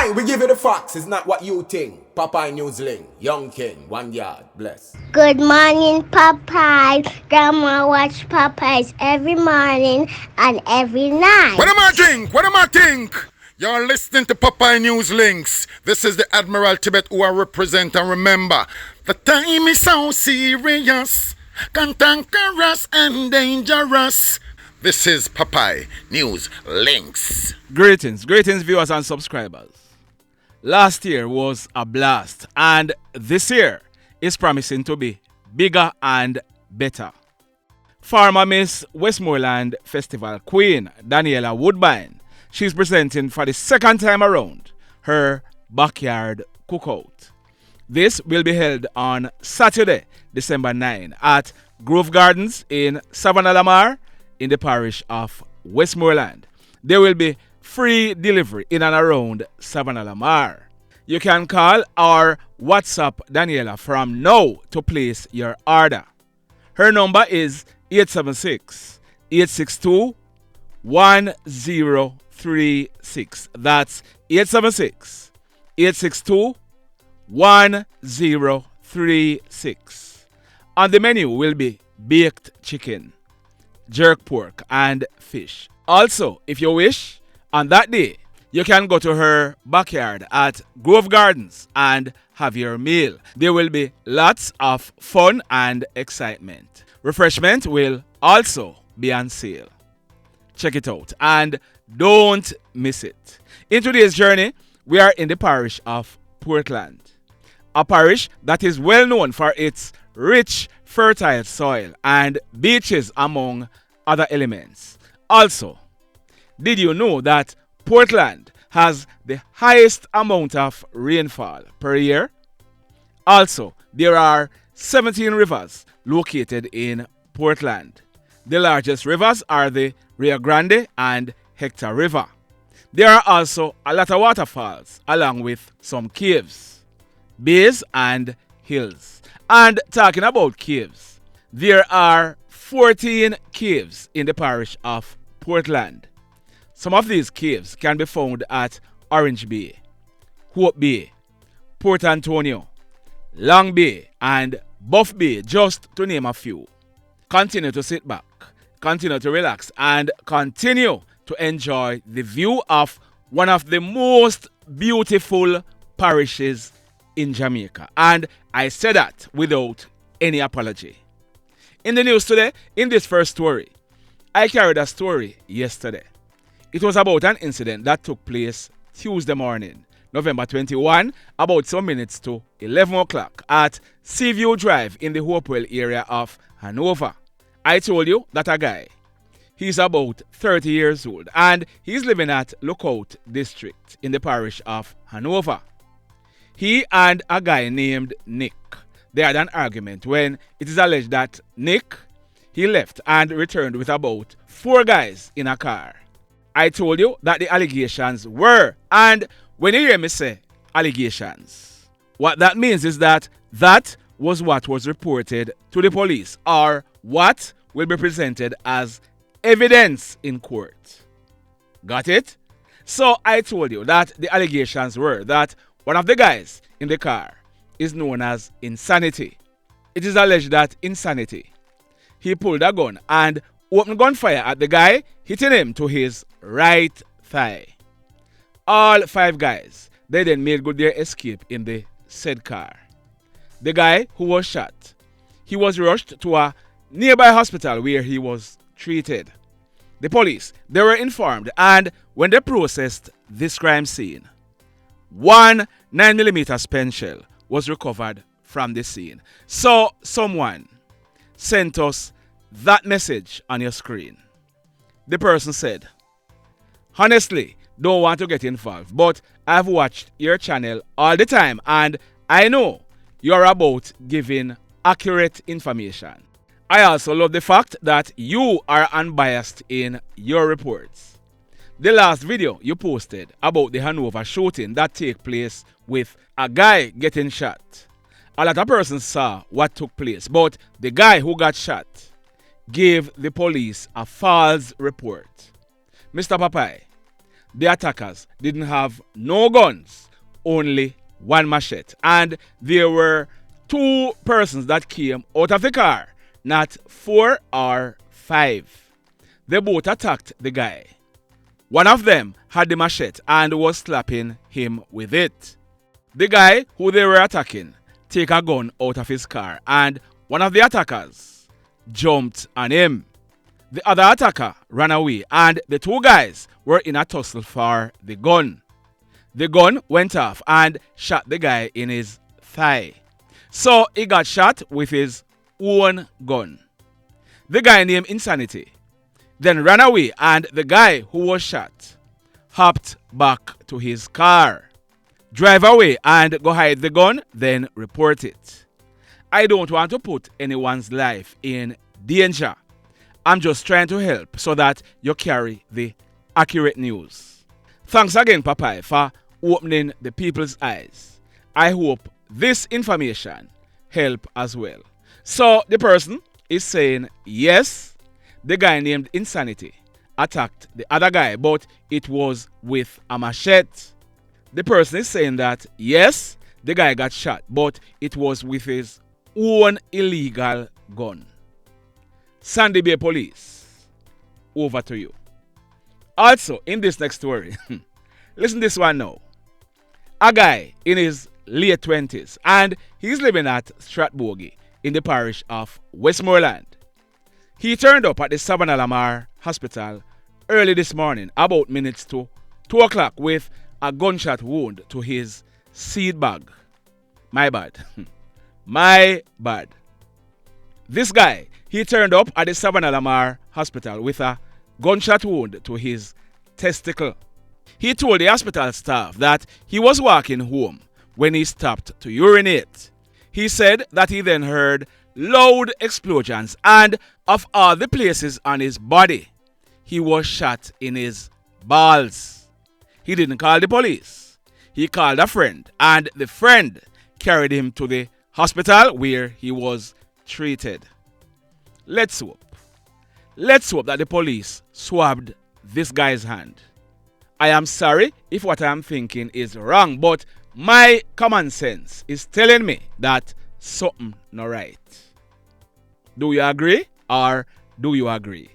Aye, we give you the facts. It's not what you think. Popeye Newsling, Young King, 1 yard, bless. Good morning, Popeye. Grandma watch Popeyes every morning and every night. What am I drink? What am I think? You're listening to Popeye News Links. This is the Admiral Tibet who I represent, and remember, the time is so serious, cantankerous and dangerous. This is Popeye News Links. Greetings viewers and subscribers. Last year was a blast, and this year is promising to be bigger and better. Former Miss Westmoreland Festival Queen Daniella Woodbine, she's presenting for the second time around her backyard cookout. This will be held on Saturday, December 9 at Grove Gardens in Savannah Lamar in the parish of Westmoreland. There will be free delivery in and around Savannah Lamar. You can call or WhatsApp Daniella from now to place your order. Her number is 876-862-1036. That's 876-862-1036. On the menu will be baked chicken, jerk pork, and fish. Also, if you wish, on that day, you can go to her backyard at Grove Gardens and have your meal. There will be lots of fun and excitement. Refreshment will also be on sale. Check it out and don't miss it. In today's journey, we are in the parish of Portland, a parish that is well known for its rich, fertile soil and beaches, among other elements. Also, did you know that Portland has the highest amount of rainfall per year? Also, there are 17 rivers located in Portland. The largest rivers are the Rio Grande and Hector River. There are also a lot of waterfalls along with some caves, bays and hills. And talking about caves, there are 14 caves in the parish of Portland. Some of these caves can be found at Orange Bay, Hope Bay, Port Antonio, Long Bay, and Buff Bay, just to name a few. Continue to sit back, continue to relax, and continue to enjoy the view of one of the most beautiful parishes in Jamaica. And I say that without any apology. In the news today, in this first story, I carried a story yesterday. It was about an incident that took place Tuesday morning, November 21, about some minutes to 11 o'clock at Seaview Drive in the Hopewell area of Hanover. I told you that a guy, he's about 30 years old and he's living at Lookout District in the parish of Hanover. He and a guy named Nick, they had an argument when it is alleged that Nick, he left and returned with about 4 guys in a car. I told you that the allegations were, and when you hear me say allegations, what that means is that was what was reported to the police or what will be presented as evidence in court. Got it? So I told you that the allegations were that one of the guys in the car is known as Insanity. It is alleged that Insanity, he pulled a gun and opened gunfire at the guy, hitting him to his right thigh. All 5 guys, they then made good their escape in the said car. The guy who was shot, he was rushed to a nearby hospital where he was treated. The police, they were informed, and when they processed this crime scene, 1 9mm spent shell was recovered from the scene. So someone sent us that message on your screen. The person said, honestly, don't want to get involved, but I've watched your channel all the time and I know you're about giving accurate information. I also love the fact that you are unbiased in your reports. The last video you posted about the Hanover shooting that took place with a guy getting shot. A lot of persons saw what took place, but the guy who got shot gave the police a false report. Mr. Popeye, the attackers didn't have no guns, only one machete. And there were 2 persons that came out of the car, not 4 or 5. They both attacked the guy. One of them had the machete and was slapping him with it. The guy who they were attacking took a gun out of his car, and one of the attackers jumped on him. The other attacker ran away, and the 2 guys were in a tussle for the gun. The gun went off and shot the guy in his thigh. So he got shot with his own gun. The guy named Insanity then ran away, and the guy who was shot hopped back to his car, drive away and go hide the gun, then report it. I don't want to put anyone's life in danger. I'm just trying to help so that you carry the accurate news. Thanks again, Papai, for opening the people's eyes. I hope this information help as well. So the person is saying yes, the guy named Insanity attacked the other guy, but it was with a machete. The person is saying that yes, the guy got shot, but it was with his own illegal gun. Sandy Bay Police, over to you. Also, in this next story, listen to this one now. A guy in his late 20s, and he's living at Stratbogie in the parish of Westmoreland. He turned up at the Savannah Lamar Hospital early this morning, about minutes to 2 o'clock, with a gunshot wound to his seed bag. My bad. My bad. This guy, he turned up at the Savannah Lamar Hospital with a gunshot wound to his testicle. He told the hospital staff that he was walking home when he stopped to urinate. He said that he then heard loud explosions, and of all the places on his body, he was shot in his balls. He didn't call the police. He called a friend, and the friend carried him to the hospital where he was treated. Let's hope that the police swabbed this guy's hand. I am sorry if what I am thinking is wrong, but my common sense is telling me that something not right. Do you agree, or do you agree?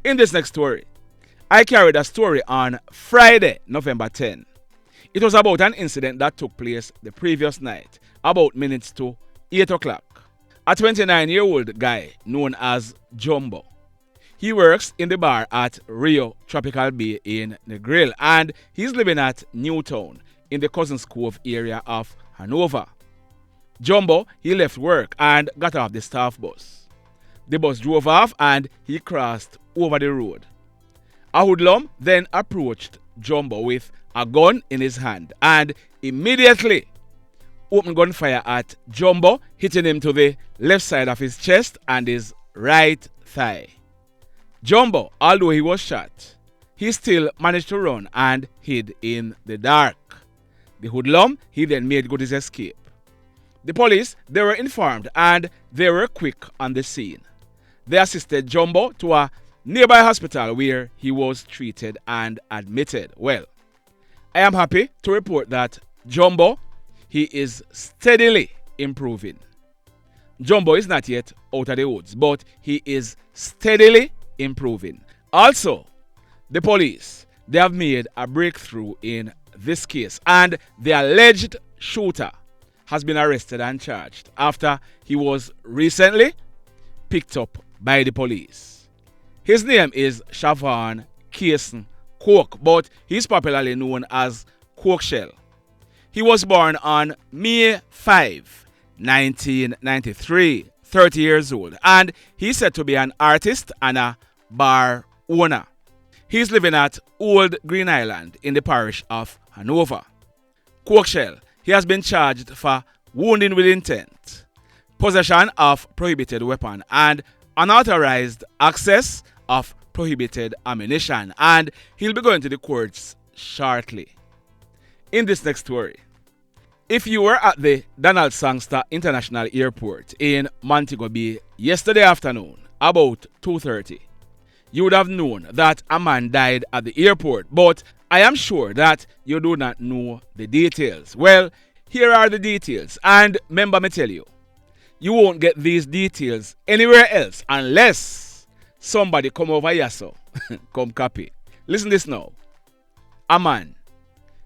In this next story, I carried a story on Friday, November 10. It was about an incident that took place the previous night, about minutes to 8 o'clock. A 29-year-old guy known as Jumbo. He works in the bar at Rio Tropical Bay in Negril, and he's living at Newtown in the Cousins Cove area of Hanover. Jumbo, he left work and got off the staff bus. The bus drove off and he crossed over the road. A hoodlum then approached Jumbo with a gun in his hand and immediately opened gunfire at Jumbo, hitting him to the left side of his chest and his right thigh. Jumbo, although he was shot, he still managed to run and hid in the dark. The hoodlum, he then made good his escape. The police, they were informed and they were quick on the scene. They assisted Jumbo to a nearby hospital where he was treated and admitted. Well, I am happy to report that Jumbo, he is steadily improving. Jumbo is not yet out of the woods, but he is steadily improving. Also, the police, they have made a breakthrough in this case, and the alleged shooter has been arrested and charged after he was recently picked up by the police. His name is Shavoan Kayson Coke, but he's popularly known as Coke Shell. He was born on May 5, 1993, 30 years old, and he's said to be an artist and a bar owner. He's living at Old Green Island in the parish of Hanover. Coke Shell, he has been charged for wounding with intent, possession of prohibited weapon, and unauthorized access of prohibited ammunition, and he'll be going to the courts shortly. In this next story, if you were at the Donald Sangster International Airport in Montego Bay yesterday afternoon, about 2:30, you would have known that a man died at the airport, but I am sure that you do not know the details. Well, here are the details, and remember me tell you, you won't get these details anywhere else unless somebody come over here so come copy. Listen this now. A man.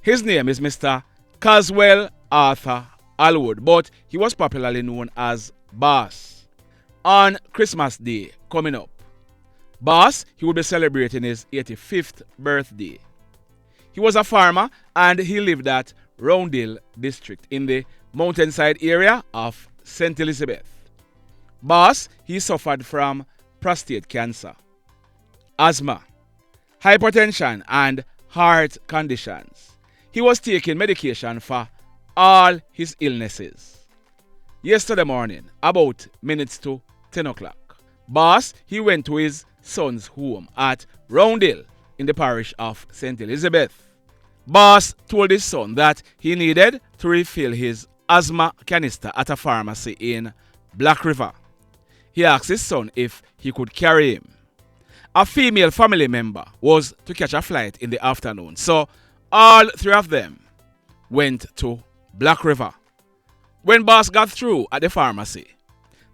His name is Mr. Caswell Arthur Allwood, but he was popularly known as Bess. On Christmas Day coming up, Bess, he would be celebrating his 85th birthday. He was a farmer and he lived at Roundhill district in the mountainside area of St. Elizabeth. Bess, he suffered from prostate cancer, asthma, hypertension and heart conditions. He was taking medication for all his illnesses. Yesterday morning, about minutes to 10 o'clock, Bess, he went to his son's home at Roundhill in the parish of St. Elizabeth. Bess told his son that he needed to refill his asthma canister at a pharmacy in Black River. He asked his son if he could carry him. A female family member was to catch a flight in the afternoon, so all three of them went to Black River. When Bess got through at the pharmacy,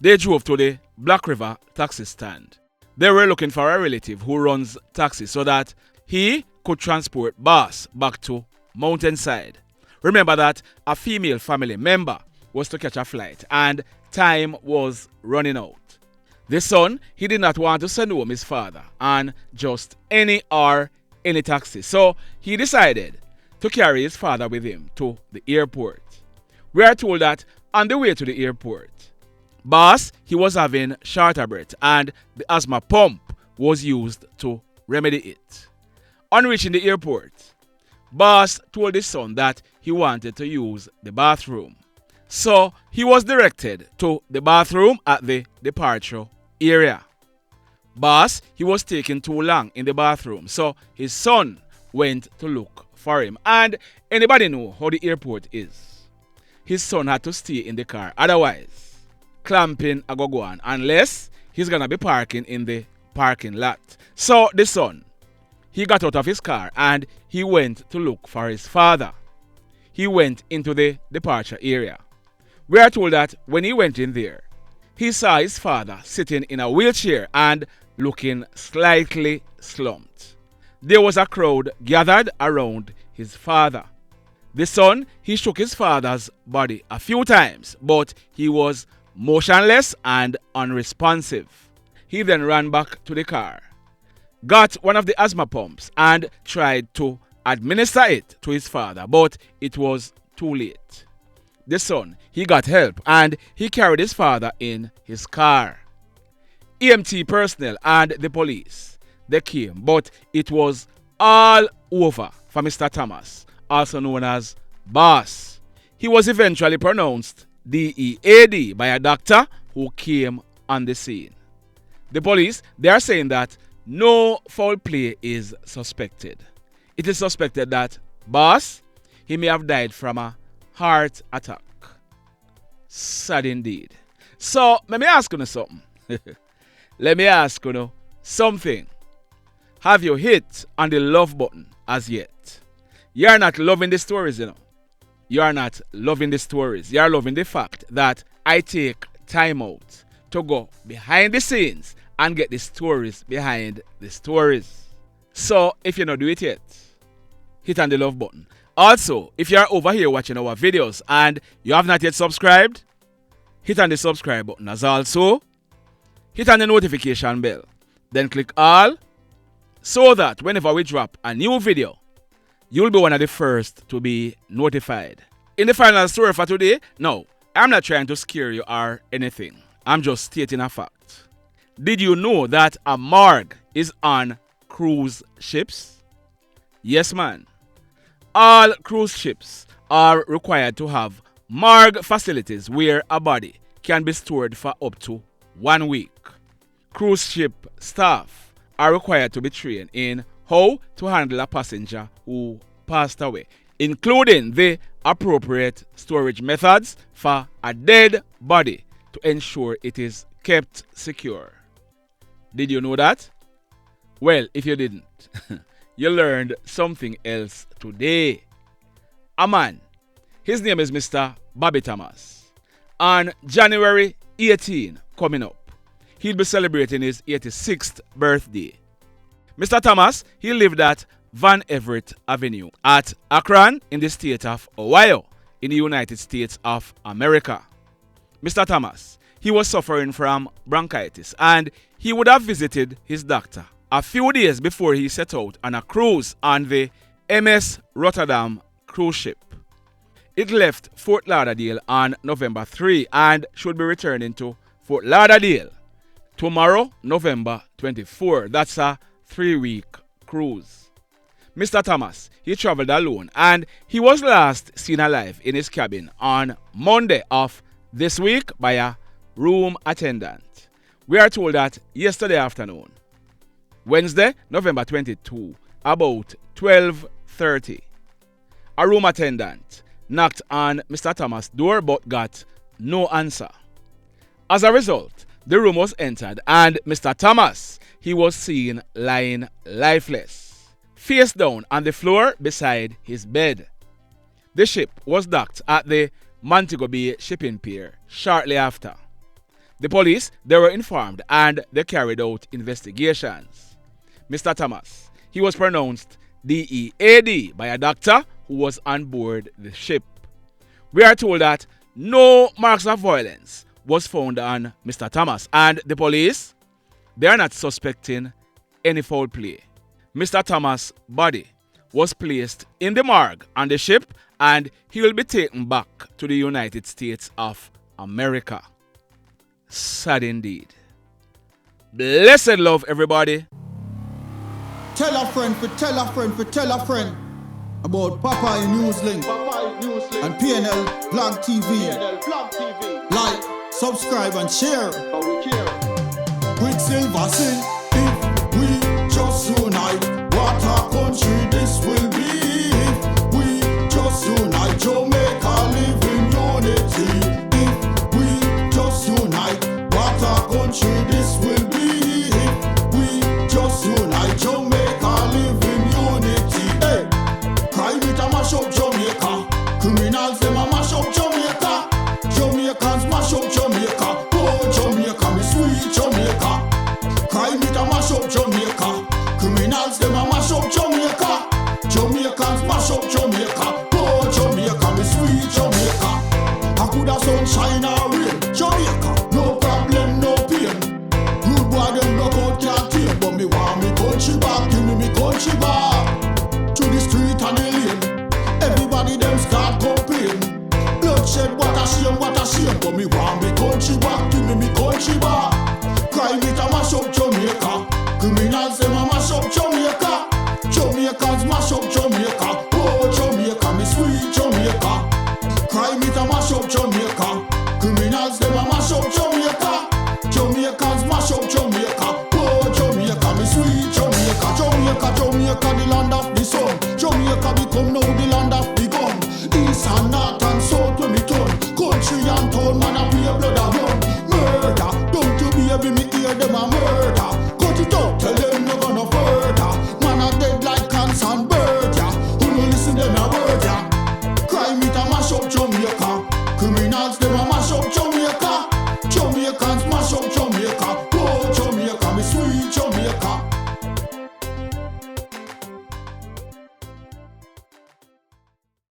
they drove to the Black River taxi stand. They were looking for a relative who runs taxi so that he could transport Bess back to Mountainside. Remember that a female family member was to catch a flight and time was running out. The son, he did not want to send home his father on just any taxi, so he decided to carry his father with him to the airport. We are told that on the way to the airport, Bess, he was having shorter breath and the asthma pump was used to remedy it. On reaching the airport, Bess told his son that he wanted to use the bathroom. So he was directed to the bathroom at the departure area. Bess, he was taking too long in the bathroom, so his son went to look for him. And anybody know how the airport is? His son had to stay in the car, otherwise clamping a go on unless he's gonna be parking in the parking lot. So the son, he got out of his car and he went to look for his father. He went into the departure area. We are told that when he went in there, he saw his father sitting in a wheelchair and looking slightly slumped. There was a crowd gathered around his father. The son, he shook his father's body a few times, but he was motionless and unresponsive. He then ran back to the car, got one of the asthma pumps and tried to administer it to his father, but it was too late. The son, he got help and he carried his father in his car. EMT personnel and the police, they came, but it was all over for Mr. Thomas, also known as Bess. He was eventually pronounced DEAD by a doctor who came on the scene. The police, they are saying that no foul play is suspected. It is suspected that Bess, he may have died from a heart attack. Sad indeed. So, let me ask you something. Let me ask you something. Have you hit on the love button as yet? You are not loving the stories, You are not loving the stories. You are loving the fact that I take time out to go behind the scenes and get the stories behind the stories. So, if you not do it yet, hit on the love button. Also, if you are over here watching our videos and you have not yet subscribed, hit on the subscribe button as also. Hit on the notification bell. Then click all so that whenever we drop a new video, you'll be one of the first to be notified. In the final story for today, no, I'm not trying to scare you or anything. I'm just stating a fact. Did you know that a morgue is on cruise ships? Yes, man. All cruise ships are required to have morgue facilities where a body can be stored for up to 1 week. Cruise ship staff are required to be trained in how to handle a passenger who passed away, including the appropriate storage methods for a dead body to ensure it is kept secure. Did you know that? Well, if you didn't, you learned something else today. A man, his name is Mr. Bobby Thomas. On January 18 coming up, he'll be celebrating his 86th birthday. Mr. Thomas, he lived at Van Everett Avenue at Akron in the state of Ohio in the United States of America. Mr. Thomas, he was suffering from bronchitis and he would have visited his doctor a few days before he set out on a cruise on the MS Rotterdam cruise ship. It left Fort Lauderdale on November 3 and should be returning to Fort Lauderdale tomorrow, November 24. That's a 3-week cruise. Mr. Thomas, he traveled alone and he was last seen alive in his cabin on Monday of this week by a room attendant. We are told that yesterday afternoon, Wednesday, November 22, about 12:30, a room attendant knocked on Mr. Thomas' door but got no answer. As a result, the room was entered and Mr. Thomas, he was seen lying lifeless, face down on the floor beside his bed. The ship was docked at the Montego Bay shipping pier shortly after. The police, they were informed and they carried out investigations. Mr. Thomas, he was pronounced DEAD by a doctor who was on board the ship. We are told that no marks of violence was found on Mr. Thomas and the police, they are not suspecting any foul play. Mr. Thomas' body was placed in the morgue on the ship and he will be taken back to the United States of America. Sad indeed. Blessed love, everybody. Tell a friend for tell a friend for tell a friend about Popeye Newslink and PNL Vlog TV. Like, subscribe and share. Quicksilver sing, if we just unite, what a country this will be. If we just unite, Jamaica live in unity. If we just unite, what a country this will be. If we just unite, Jamaica live in unity. Hey, crime it a mash up Jamaica. Criminals them a mash up Jamaica. Jamaicans mash up Jamaica. Oh Jamaica, me sweet Jamaica. Crime it a mash up Jamaica. Criminals them a mash up Jamaica. Jamaicans mash up Jamaica. Oh Jamaica, me sweet Jamaica. I coulda sunshine or rain. Jamaica, no problem, no pain. Rude boy them block out can't tame, but me want me country back. Give me country back. To the street and the lane. Everybody them start complain. Bloodshed, what a shame, what a shame. But me want me country back. Give me country back. Crime it a mash up Jamaica. Criminals